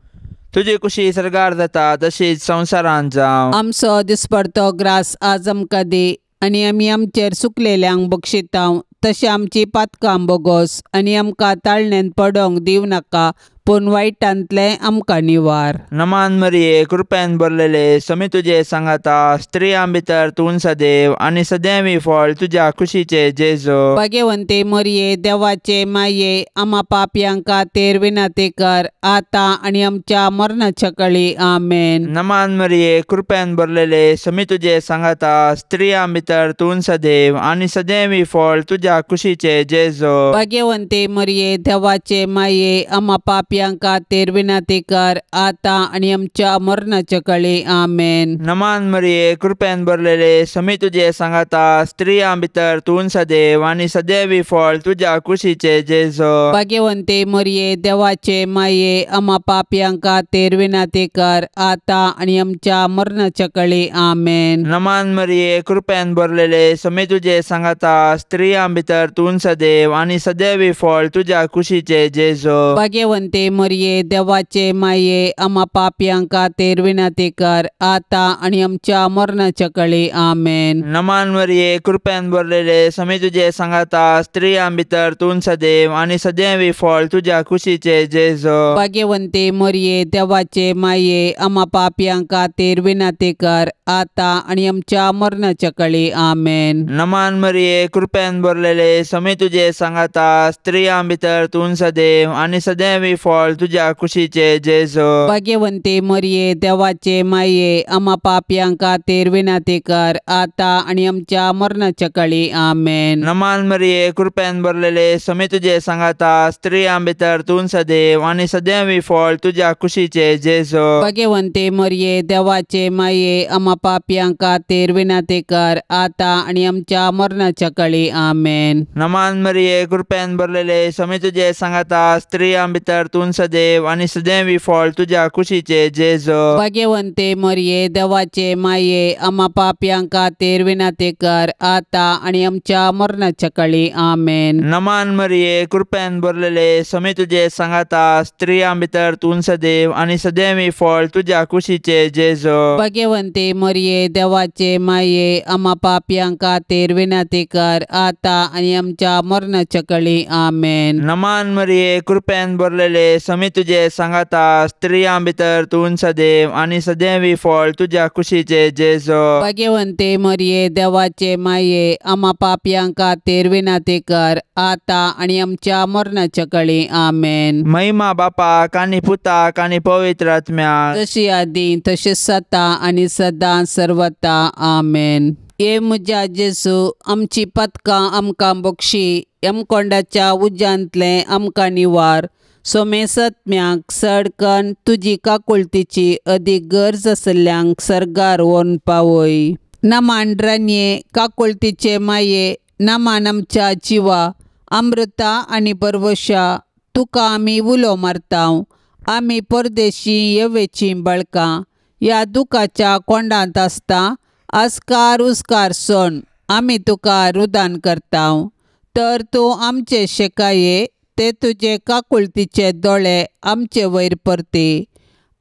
तुजी कुशी सरगार जाता तशीच संवसारांत जावं. आमचो दिसपडतो ग्रास आज आमकां दी आनी आमी आमचेर चुकलेल्यांक बक्षितांव तशें आमची पातकां बोगोस आनी आमकां ताळणेंत पडोंक दिव नाका पूण वायटांतले आमकां निवार. नमान मरिये, कृपेन भरलेले, समी तुजे सांगाता, स्त्रियां भितर तूं सदैव आनी सदैवी फळ तुज्या कुशीचे जेजू. भाग्यवंते मरिये, देवाचे माये, आम्हा पापयांक खातीर विनंती कर, आतां आनी आमच्या मरणाच्या काळी. आमेन. नमान मरिये, कृपेन भरलेले, समी तुजे सांगाता, स्त्रियां भितर तूं सदैव आनी सदैवी फळ तुज्या कुशीचे जेजू. भाग्यवंते मरिये, देवाचे माये, आम्हा पापयांक खातीर विनंती कर, आतां आनी आमच्या मरणाच्या काळी. आमेन. नमान मरिये, कृपेन भरलेले, समी तुजे सांगाता, स्त्रियां भितर तूं सदैव आनी सदैवी फळ तुज्या कुशीचे जेजू. भाग्यवंते मरिये, देवाचे माये, आम्हा पापयांक खातीर विनंती कर, आतां आनी आमच्या मरणाच्या काळी. आमेन. नमान मरिये, कृपेन भरलेले, समी तुजे सांगाता, स्त्रियां भितर तूं सदैव आनी सदैवी फळ तुज्या कुशीचे जेजू. भाग्यवंते मरिये, देवाचे माये, आम्हा पापयांक खातीर विनंती कर, आतां आनी आमच्या मरणाच्या काळी. आमेन. नमान मरिये, कृपेन भरलेले, समी तुजे सांगाता, स्त्रियां भितर तूं सदैव आनी सदैवी फळ तुज्या कुशीचे जेजू. भाग्यवंते मरिये, देवाचे माये, आम्हा पापयांक खातीर विनंती कर, आतां आनी आमच्या मरणाच्या काळी. आमेन. नमान मरिये, कृपेन भरलेले, समी तुजे सांगाता, स्त्रियां भितर तूं सदैव आनी सदैवी फळ तुज्या कुशीचे जेजू. भाग्यवंते मरिये, देवाचे माये, आम्हा पापयांक खातीर विनंती कर, आतां आनी आमच्या मरणाच्या काळी. आमेन. नमान मरिये, कृपेन भरलेले, समी तुजे सांगाता, स्त्रियां भितर तूं सदैव आनी सदैवी फळ तुज्या कुशीचे जेजू. भाग्यवंते मरिये, देवाचे माये, आम्हा पापयांक खातीर विनंती कर, आतां आनी आमच्या मरणाच्या काळी. आमेन. नमान मरिये, कृपेन भरलेले, समी तुजे सांगाता, स्त्रियां भितर तूं सदैव आनी सदैवी फळ तुज्या कुशीचे जेजू. भाग्यवंते मरिये, देवाचे माये, आम्हा पापयांक खातीर विनंती कर, आतां आनी आमच्या मरणाच्या काळी. आमेन. नमान मरिये, कृपेन भरलेले, समी तुजे सांगाता, स्त्रियां भितर तूं सदैव आनी सदैवी फळ तुज्या कुशीचे जेजू. भाग्यवंते मरिये, देवाचे माये, आम्हा पापयांक खातीर विनंती कर, आतां आनी आमच्या मरणाच्या काळी. आमेन. नमान मरिये, कृपेन भरलेले, समी तुजे सांगाता, स्त्रियां भितर तूं सदैव आनी सदैवी फळ तुज्या कुशीचे जेजू. भाग्यवंते मरिये, देवाचे माये, आम्हा पापयांक खातीर विनंती कर, आतां आनी आमच्या मरणाच्या काळी. आमेन. महिमा बापाक आनी पुताक आनी पवित्र आत्म्याक, जशी आदी तशेंच सता आनी सदां सर्वता. आमेन. ये म्हज्या जेजू, आमची पतकां आमकां बक्षी, यमकोंडाच्या उज्यांतले आमकां निवार. सोमे सत्म्याक सडकन तुजी काकुळतीची अदीक गरज आसल्यांक सरगार व्हरून पावय. नमान रान्ये, काकुळतीचे माये, नमान आमच्या जिवा, अमृता आनी बरवशा, तुका आमी उलो मारतांव. आमी परदेशी येवेची बळकां ह्या दुखाच्या कोंडांत आसता. आस्कार उस्कार सोन आमी तुका रुदान करतांव. तर तूं आमचे शेकाये, ते तुजे काकुळतीचे दोळे आमचे वयर परते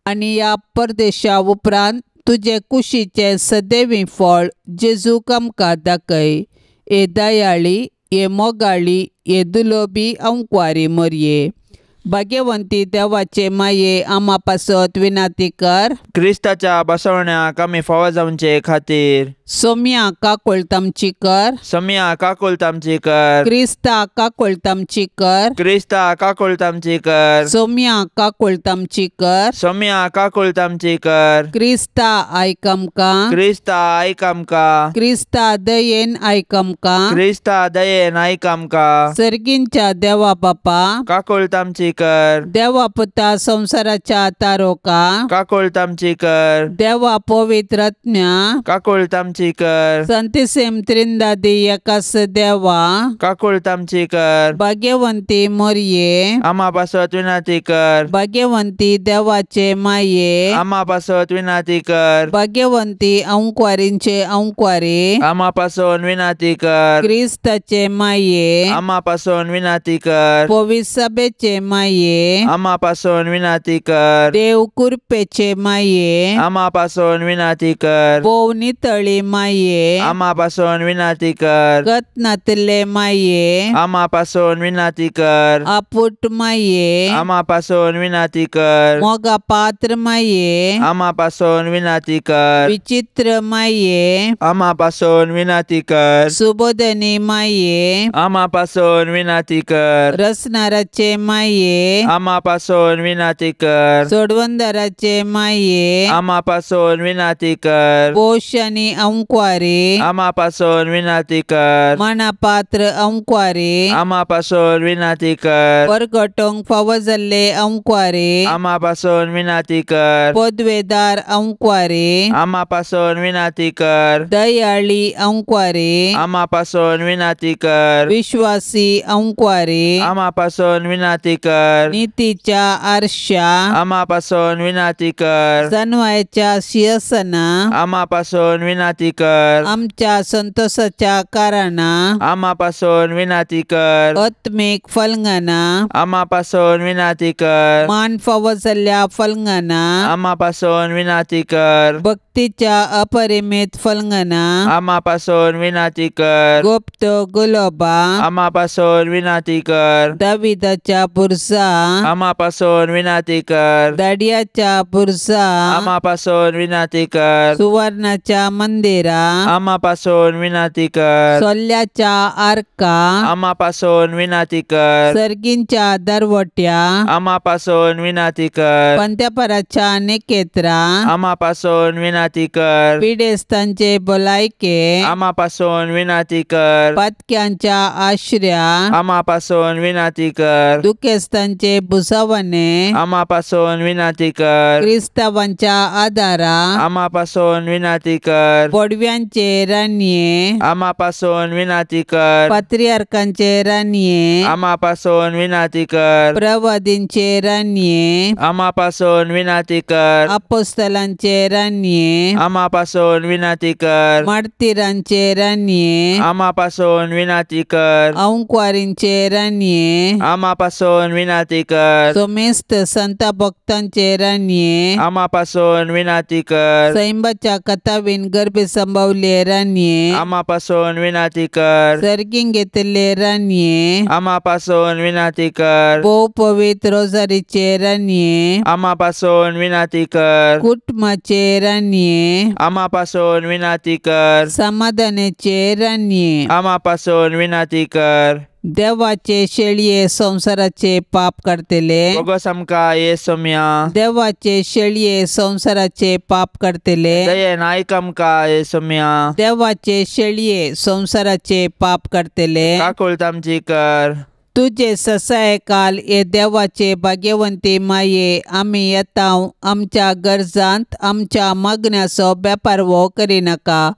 आनी ह्या परदेशा उपरांत तुजे कुशीचे सदैवी फळ जेजूक आमकां दाखय. ए दयाळी, ए मोगाळी, ए दुलोबी अंकवारी मरये, भाग्यवंती देवाचे माये आम्हा पासत विनंती कर. क्रिस्ताच्या बसवण्याक आमी फावो जावचे खातीर सोम्या काकोळतामची कर. सम्या काकोळतामची कर. क्रिस्ता काकोळतामची कर. क्रिस्ता काकोळतामची कर. सोम्या काकोळतामची कर. सम्या काकोळतामची कर. क्रिस्ता आयकमका. क्रिस्ता आयक आमकां. क्रिस्ता दयेन आयकमका. क्रिस्ता दयेन आयक आमकां. सर्गींच्या देवा बापा. काकोळतामची कर. देवा पुता संसाराच्या तारोका. काकोळतामची कर. देवा पवित्रज्ञा. काकोळतामची कर. संतिसेम त्रिंदादी एकास देवा. काकोळतामची कर. भाग्यवंती मोरये. आम्हा पासत विनंती कर. भाग्यवंती देवाचे माये. आम्हा पासत विनंती कर. भाग्यवंती अंकुवारींचे अंकुवारी. आम्हा पासून विनंती कर. क्रिस्ताचे माये. आम्हा पासून विनंती कर. पवित्र सभेचे माये. आम्हा पासून विनंती कर. देव कुरपेचे माये. आम्हा पासून विनंती कर. पोव नितळी माये. आम्हा पासून विनंती कर. गतनातले माये. आम्हा पासून विनंती कर. आपुट माये. आम्हा पासून विनंती कर. मोगा पात्र माये. आम्हा पासून विनंती कर. विचित्र माये. आम्हा पासून विनंती कर. सुबोधनी माये. आम्हा पासून विनंती कर. रसनाराचे माये. आम्हा पासून विनंती कर. सोडवंदराचे माये. आम्हा पासून विनंती कर. पोषणी अंकुवारी. आम्हा पासून विनंती कर. मनापात्र अंकुवारी. आम्हा पासून विनंती कर. परगटोंक फावो जाल्ले अंकुवारी. आम्हा पासून विनंती कर. पदवेदार अंकुवारी. आम्हा पासून विनंती कर. दयाळी अंकुवारी. आम्हा पासून विनंती कर. विश्वासी अंकुवारी. आम्हा पासून विनंती कर. नीतीच्या आरशा. आम्हा पासून विनंती कर. जानवायच्या सिंहासना. आम्हा पासून विनंती कर. आमच्या संतोषाच्या कारणा. आम्हा पासून विनंती कर. आत्मिक फलंगना. आम्हा पासून विनंती कर. मान फावो जाल्ल्या फलंगना. आम्हा पासून विनंती कर. भक्तीच्या अपरिमित फलंगना. आम्हा पासून विनंती कर. गुप्त गुलाबा. आम्हा पासून विनंती कर. दाविदाच्या पुरसा. आम्हा पासून विनंती कर. दाडियाच्या पुरसा. आम्हा पासून विनंती कर. सुवर्णाच्या मंदिरा. आम्हा पासून विनंती कर. सोल्ल्याच्या आर्का. आम्हा पासून विनंती कर. सर्गींच्या दरवट्या. आम्हा पासून विनंती कर. पंत्यापराच्या नेकेत्रा. आम्हा पासून विनंती कर. पिडेस्तांचे भलायके. आम्हा पासून विनंती कर. पातक्यांच्या आश्र्या. आम्हा पासून विनंती कर. दुखेस्तांचे बुसावणे. आम्हा पासून विनंती कर. क्रिस्तावांच्या आदारा. आम्हा पासून विनंती कर. पडव्यांचे रान्ये. आम्हा पासून विनंती कर. पात्रियार्कांचे रान्ये. आम्हा पासून विनंती कर. प्रवादींचे रान्ये. आम्हा पासून विनंती कर. अपोस्तलांचे रान्ये. आम्हा पासून विनंती कर. मार्तिरांचे रान्ये. आम्हा पासून विनंती कर. अंकुवारींचे रान्ये. आम्हा पासून विनंती कर. सोमेस्त संत भक्तांचे रान्ये. आम्हा पासून विनंती कर. सैंबाच्या कथावीन गर्भे संभवले रान्ये. आम्हा पासून विनंती कर. सर्गीन घेतले रान्ये. आम्हा पासून विनंती कर. भोव पवित्र रोजारीचे रान्ये. आम्हा पासून विनंती कर. कुटुंबाचे रान्ये. आम्हा पासून विनंती कर. समाधानाचे रान्ये. आम्हा पासून विनंती कर. देवाचे शेळये संसाराचे पाप करतले. बोगस आमकां येसुम्या. देवाचे शेळये संसाराचे पाप करतले. दयेन आयक आमकां येसुम्या. देवाचे शेळये संसाराचे पाप करतले. काकुळतामची कर. तुझे ससाय काल ये देवाचे भाग्यवंती माये. आम्ही येताव आमच्या गरजांत आमच्या मागण्याचो बेपारवो करिनाका.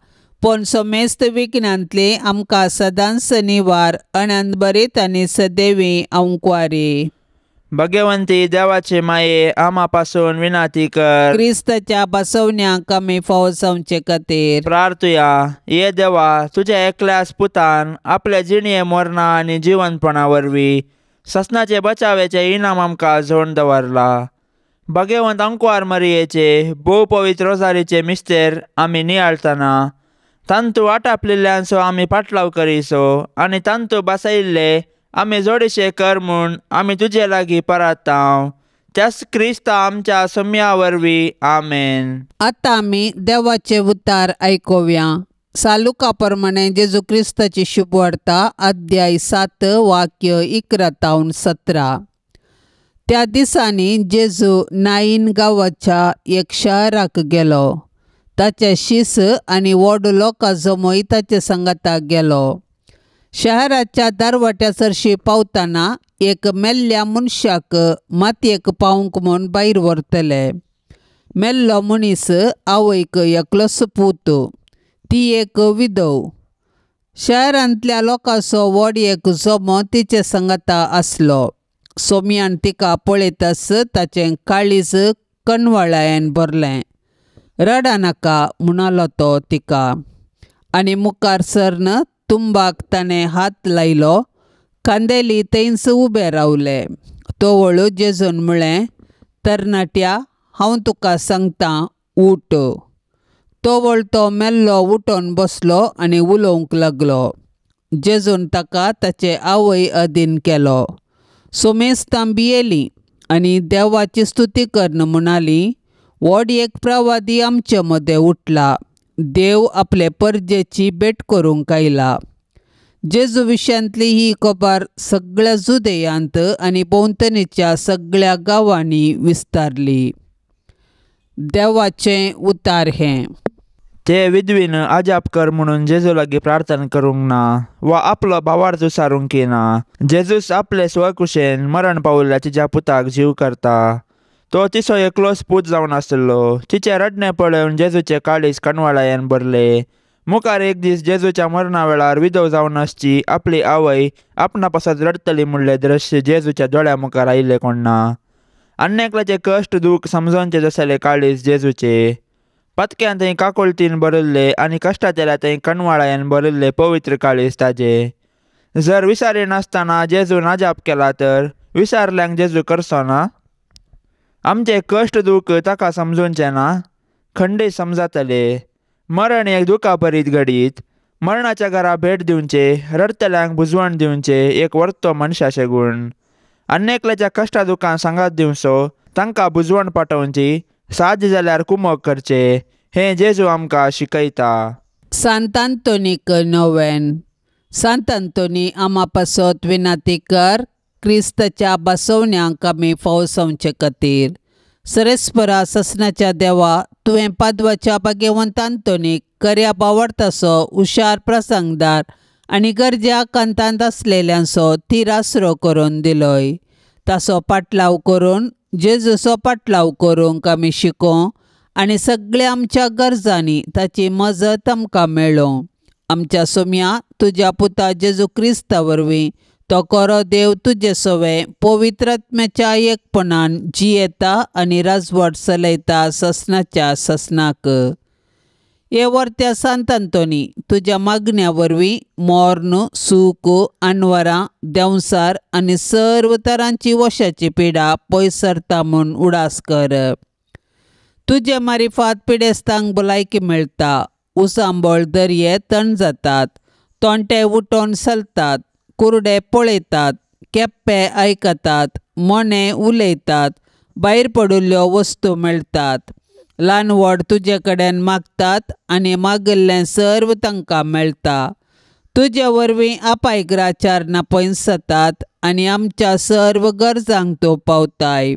पण समेस्त विघ्नांतली आमकां सदांच निवार. अनंत बरीत आनी सदैवी अंकुवारी. भाग्यवंती देवाचे माये आम्हा पासून विनंती कर. क्रिस्ताच्या बसवण्याक आमी फावो जावचे खातीर प्रार्थुया. ये देवा, तुझ्या एकल्याच पुतान आपल्या जिणये मरणा आनी जिवंतपणा वरवीं ससनाचे बचावेचे इनाम आमकां जोडून दवरला. भाग्यवंत अंकुवार मरियेचे भोव पवित्र रोजारीचे मिस्तेर आमी नियाळतना तांतू आटापलेल्यांचो आमी पाटलाव करिसो आनी तांतू बसयिल्ले आमी जोडीशे कर म्हूण आमी तुजे लागीं परतांव. त्याच क्रिस्ता आमच्या सोम्या वरवीं. आमेन. आतां आमी देवाचे उतार आयकुया. सालुका प्रमाणे जेजू क्रिस्ताची शुभ वार्ता अध्याय 7 वाक्य 11-17. त्या दिसांनी जेजू नाईन गांवाच्या एक शहराक गेलो. ताचे शीस आनी व्हड लोकां जमोय ताचे संगताक गेलो. शहराच्या दारवाट्या चरशी पावतना एक मेल्ल्या मनशाक मातयेक पावूंक म्हूण भायर व्हरतले. मेल्लो मनीस आवयक एकलोच पूत, ती एक विधव. शहरांतल्या लोकांचो व्हड एक जमो तिचे संगता आसलो. सोम्यान तिका पळयतच ताचें काळीज कनवळायेन भरलें. रडा नाका म्हणालो तो तिका. आनी मुखार सरन तुंबाक ताणें हात लायलो. खांदेली थंयच उबे रावले. तोवळू जेजून म्हळें, तरणाट्या, हांव तुका सांगतां, उठ. तोवळ तो मेल्लो उठोन बसलो आनी उलोवंक लागलो. जेजून ताका ताचे आवय अधीन केलो. सोमेस्तां भियेली आनी देवाची स्तुती करन म्हणाली, व्हड एक प्रवादी आमचे मदें उठला. देव आपले परजेची भेट करूंक आयला. जेजू विशयांतली ही खबर सगळ्या जुदेयांत आनी भोंवतणीच्या सगळ्या गांवांनी विस्तारली. देवाचें उतार हें. ते विधवीन आजाप कर म्हणून जेजू लागीं प्रार्थना करूंक ना वा आपलो भावार्थ विचारूंक येना. जेजूस आपले स्वकुशेन मरण पावल्ल्या तिच्या पुताक जीव करता. तो तिचो एकलोच पूत जावन आसलो. तिचे रडणे पळोवन जेजूचे काळीज कणवळायेन भरले. मुखार एक दीस जेजूच्या मरणा वेळार विधव जावन आसची आपली आवय आपणा पासत रडतली म्हणले दृश्य जेजूच्या दोळ्या मुखार आयिल्ले कोण ना. अन्येकल्याचे कश्ट दूख समजोनचे जसले काळीज जेजूचे. पतक्यान थंय काकुळतीन बरयल्ले आनी कश्टातेल्या थंय कणवळायेन बरयल्ले पवित्र काळीज ताजे. जर विसारी नासतना जेजून आजाप केला तर विसारल्यांक जेजू करचो ना? आमचे कश्ट दूख ताका समजूंचे ना? खंडीत समजतले. मरण एक दुखाभरीत घडीत. मरणाच्या घरा भेट दिवचे, रडतल्यांक बुजवण दिवचे एक वर्तो मनशाचे गूण. अन्येकल्याच्या कश्टा दुखान सांगात दिवचो, तांकां बुजवण पाठोवची, साध्य जाल्यार कुमोग करचे. हें जेजू आमकां शिकयता. सांत आंतोनीक नोवेन. सांत आंतोनी आमा पासत विनाती कर, क्रिस्ताच्या बसवण्यांक आमी फावसावचे खातीर. सरेस्परा ससनाच्या देवा, तुवें पाद्वाच्या भाग्यवंत आंतोनीक खऱ्या भावार्थाचो हुशार प्रसंगदार आनी गरज्या कांतांत आसलेल्यांचो थीर आसरो करून दिलोय. ताचो पाटलाव करून जेजूचो पाटलाव करूंक आमी शिकों आनी सगळ्या आमच्या गरजांनी ताची मजत आमकां मेळों. आमच्या सोम्या तुज्या पुता जेजू क्रिस्ता वरवीं तो खरो देव तुजे सोवे पवित्र आत्म्याच्या एकपणान जियेता आनी राजवट चलयता ससनाच्या ससनाक. हे वर्त्या सांत आंतोनी, तुज्या मागण्या वरवीं मोर्न, सूख, आनवरां, देंवसार आनी सर्व तरांची वशाची पिडा पयस सरता म्हूण उडास कर. तुजे मारिफात पिडेस्तांक भलायकी मेळटा. उसांबळ दर्ये थंड जातात. तोंटे उठोन चलतात. कुरडे पळयतात. केप्पे आयकतात. मोने उलयतात. भायर पडिल्ल्यो वस्तू मेळटात. ल्हान व्हड तुजे कडेन मागतात आनी मागिल्लें सर्व तांकां मेळटा. तुजे वरवीं अपायग्राचारना पयस जातात आनी आमच्या सर्व गरजांक तूं पावताय.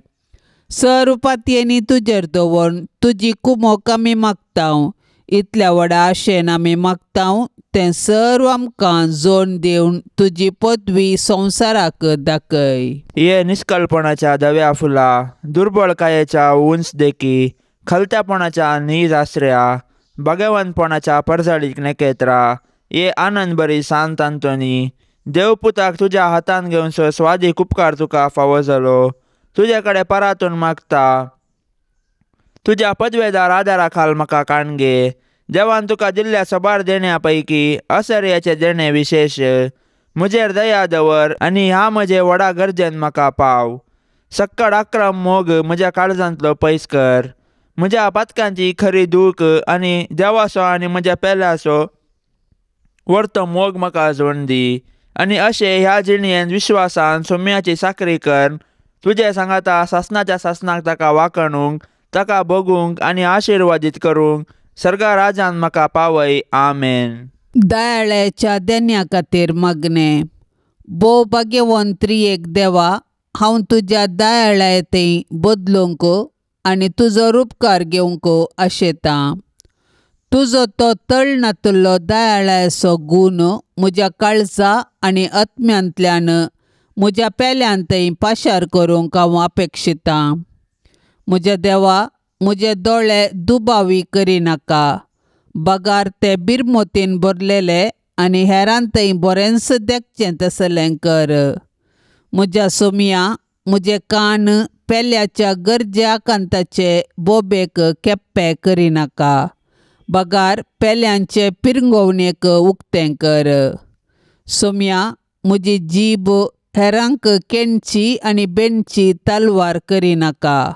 सर्व पातयेनी तुजेर दवरून तुजी कुमोक आमी मागतांव. इतल्या व्हडा आशेन आमी मागतांव तें सर्व आमकां जोड दिवन तुजी पदवी संवसाराक दाखय. ये निश्कलपणाच्या धव्या फुला, दुर्बळकायेच्या उंच देखी, खलत्यापणाच्या नीज आश्रया, भाग्यवंतपणाच्या परजळीक नखेत्रा, ये आनंद बरी सांत आंतोनी, देवपुताक तुज्या हातान घेवनचो स्वादीक उपकार तुका फावो जालो. तुजे कडेन परातून मागता. तुज्या पदवेदार आदारा खाल म्हाका काणगे. देवान तुका दिल्ल्या सोबार देण्या पैकी असर्याचे देणे विशेश. म्हजेर दया दवर आनी ह्या म्हजे व्हडा गरजेन म्हाका पाव. सक्कड आक्रम मोग म्हज्या काळजांतलो पयस कर. म्हज्या पातकांची खरी दूख आनी देवाचो आनी म्हज्या पेल्याचो वर्तो मोग म्हाका जोडून दी. आनी अशें ह्या जिणयेन विश्वासान सोम्याची साखरी कर. तुजे सांगाता सासणाच्या सासणाक ताका वाकणूंक, ताका बगूंक आनी आशिर्वादीत करूंक सर्गा राजान म्हाका पावय. आमेन. दयाळ्याच्या देन्या खातीर मागणें. भोव भाग्यवंत्रियेक देवा, हांव तुज्या दयाळ्यातें बदलूंक आनी तुजो उपकार घेवंक आशेतां. तुजो तो तळनातलो दयाळ्याचो गूण म्हज्या काळजा आनी आत्म्यांतल्यान म्हज्या पेल्यांतय पाशार करूंक हांव अपेक्षितां. म्हज्या देवा, म्हजे दोळे दुबावी करिनाका. बगार ते बिरमोतीन भरलेले आनी हेरांतय बरेंच देखचें तसलें कर. म्हज्या सोम्या, म्हजे कान पेल्याच्या गरज्या कांताचे बोबेक केप्पे करिनाका. बगार पेल्यांचे पिरंगोवणेक उक्तें कर. सोम्या, म्हजी जीब हेरांक केणची आनी बेणची तलवार करिनाका.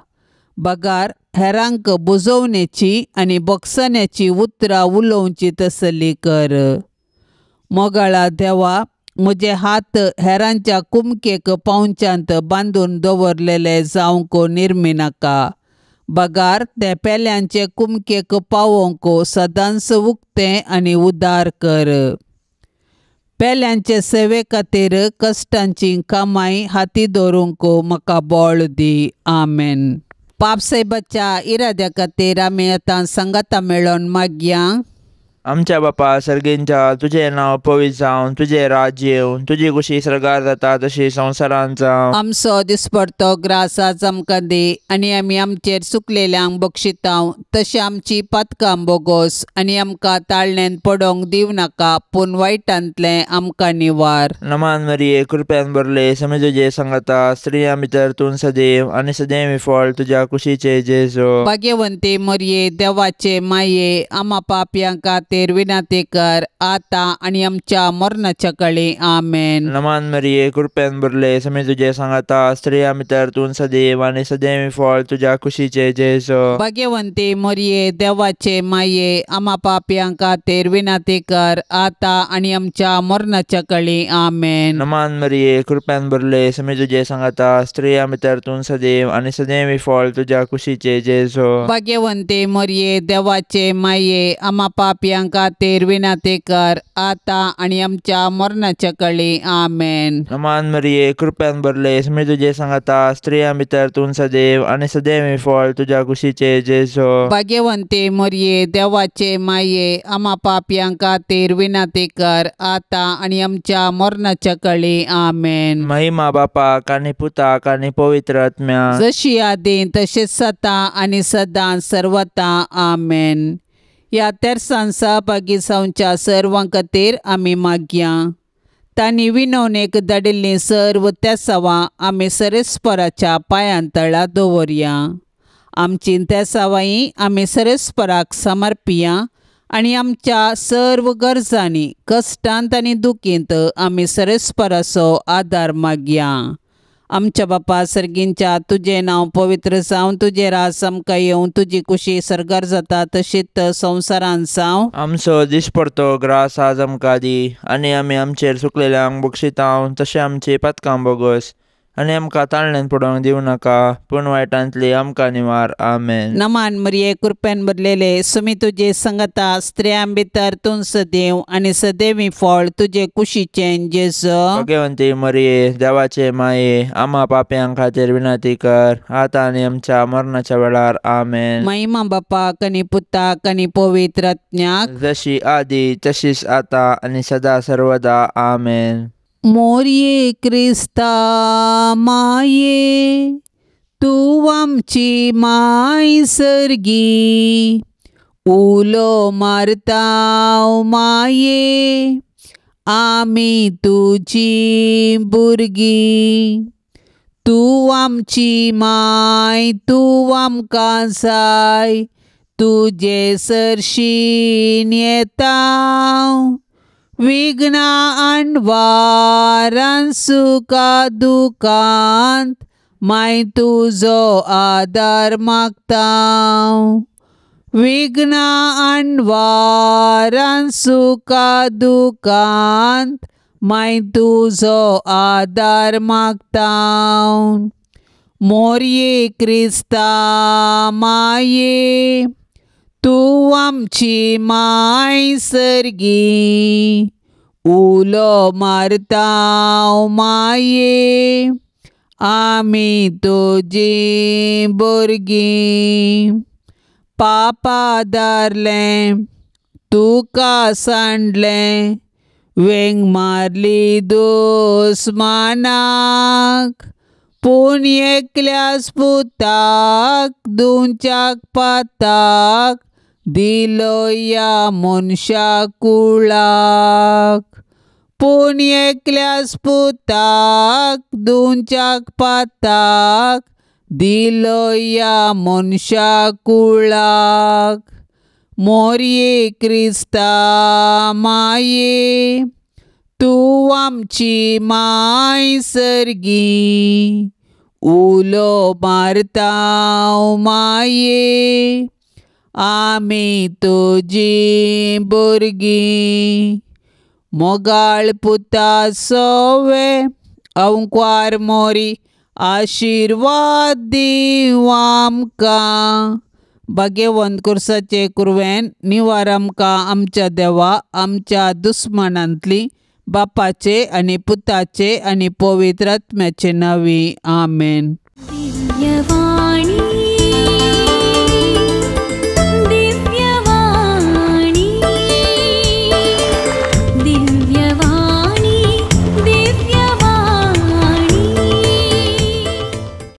बगार हेरांक बुजोवणेची आनी बोगसण्याची उतरां उलोवची तसली कर. मोगाळा देवा, म्हजे हात हेरांच्या कुमकेक पावंच्यांत बांदून दवरलेले जावंक निर्मिनाका. बगार ते पेल्यांचे कुमकेक पावोवंक सदांच उक्तें आनी उदार कर. पेल्यांचे सेवे खातीर कश्टांची कामाय हाती दवरूंक म्हाका बळ दी. आमेन. पापसाहेबाच्या इराद्या खातीर आमी आतां संगता मेळोन मागया. आमच्या बापा सर्गेंच्या, तुजें नांव पवित्र जावन, तुजें राज्य येवन, तुजी कुशी सर्गार जाता तशी संवसारांत जावं. आमचो दिसपडतो ग्रास आज आमकां दी, आनी आमी आमचेर चुकलेल्यांक बक्षितांव, तशें आमची पातकां बोगोस आनी आमकां ताळणेन पडोवंक दिव नाका, पूण वायटांतलें आमकां निवार. नमान मरिये, कृपेन भरले, समी तुजे सांगाता स्त्रियां भितर तूं सदैव आनी सदैव फळ तुज्या कुशीचे जेजो. भाग्यवंती मरिये, देवाचे माये, आमा पापयां खातीर विनाती कर, आतां आनी आमच्या मरणाच्या काळी. आमेन. नमान मरिये, कृपेन भरले, समी तुजे सांगाता स्त्रियां भितर तूं सदैव आनी सदैव फळ तुज्या कुशीचे जेजो. भाग्यवंती मरिये, देवाचे माये, आमा पापयां खातीर विनाती कर, आतां आनी आमच्या मरणाच्या काळी. आमेन. नमान मरिये, कृपेन भरले, समी तुजे सांगाता स्त्रियां भितर तूं सदैव आनी सदैव फळ तुज्या कुशीचे जेजो. भाग्यवंती मरिये, देवाचे माये, आमा पापयां खातीर विनाती कर, आतां आनी आमच्या मरणाच्या काळी. आमेन. नमान मरिये, कृपेन भरले, समी तुजे सांगाता स्त्रियां भितर तूं सदैव आनी सदैव फळ तुज्या कुशीचे जेजो. भाग्यवंती मरिये, देवाचे माये, आमा पापयां खातीर विनाती कर, आतां आनी आमच्या मरणाच्या काळी. आमेन. महिमा बापाक आनी पुताक आनी पवित्र आत्म्या, जशी आदीं तशेंच आतां आनी सदां सर्वता. आमेन. ह्या तेर्सान सहभागी जावच्या सर्वां खातीर आमी मागया. तांणी विनवणेक धाडिल्लीं सर्व तेसावां आमी सरेस्पराच्या पांयां तळा दवरया. आमची तेसावांय आमी सरेस्पराक समर्पिया आनी आमच्या सर्व गरजांनी, कश्टांत आनी दुखींत आमी सरेस्पराचो आदार मागया. आमच्या बापा सर्गींच्या, तुजें नांव पवित्र जावन, तुजें रास आमकां येवं, तुजी कुशी सर्गार जाता तशीच संवसारांत जावं. आमचो दिसपडतो ग्रास आज आमकां दी, आनी आमी आमचेर चुकलेल्यांक बक्षितांव, तशें आमची पातकां बोगोस आनी आमकां ताळणेन पडोवंक दिवं नाका, पूण वायटांतली आमकां निवार. आमेन. नमान मरिये, कृपेन भरलेले, समी तुजे संगता स्त्रियां भितर तूं सदैव आनी सदैवी फळ तुजे कुशीचें जेजो. भाग्यवंती मरिये, देवाचे माये, आमा पापयां खातीर विनाती कर, आतां आनी आमच्या मरणाच्या वेळार. आमेन. महिमा बापाक आनी पुताक आनी पवित्र आत्म्याक, जशी आदी तशीच आतां आनी सदा सर्वदा. आमेन. मोरये क्रिस्ता माये, तूं आमची माय सर्गी, उलो मारतांव माये, आमी तुजी भुरगीं. तूं आमची माय, तूं आमकां जाय, तुजे सरशीन येतांव. विघ्ना आडवारान सुखा दुखांत, माय तुजो आदार मागतांव. विघ्ना आडवारान सुखा दुखांत, माय तुजो आदार मागता मोरये क्रिस्ता माये तू आमची माय सर्गी उलो मारता माये आमी तुजी भुरगीं पापा दारलें तुका सांडलें वेंग मारली दुस्मानाक पूण एकल्याच पुताक दुंच्याक पाताक दिलो या मनशा कुळाक पूण एकल्याच पुताक दुंच्याक पाताक दिलो या मनशा कुळाक मोरये क्रिस्ता माये तू आमची माय सर्गी उलो मारता माये आमी तुजी भुरगीं मोगाळ पुता सोवे अंकवार मोरी आशिर्वाद दीव आमकां भाग्यवंत कुर्साचे कुरवेन निवार आमकां आमच्या देवा आमच्या दुस्मनांतली बापाचे आनी पुताचे आनी पवित्र आत्म्याचे नांवी आमेन. दिव्यवाणी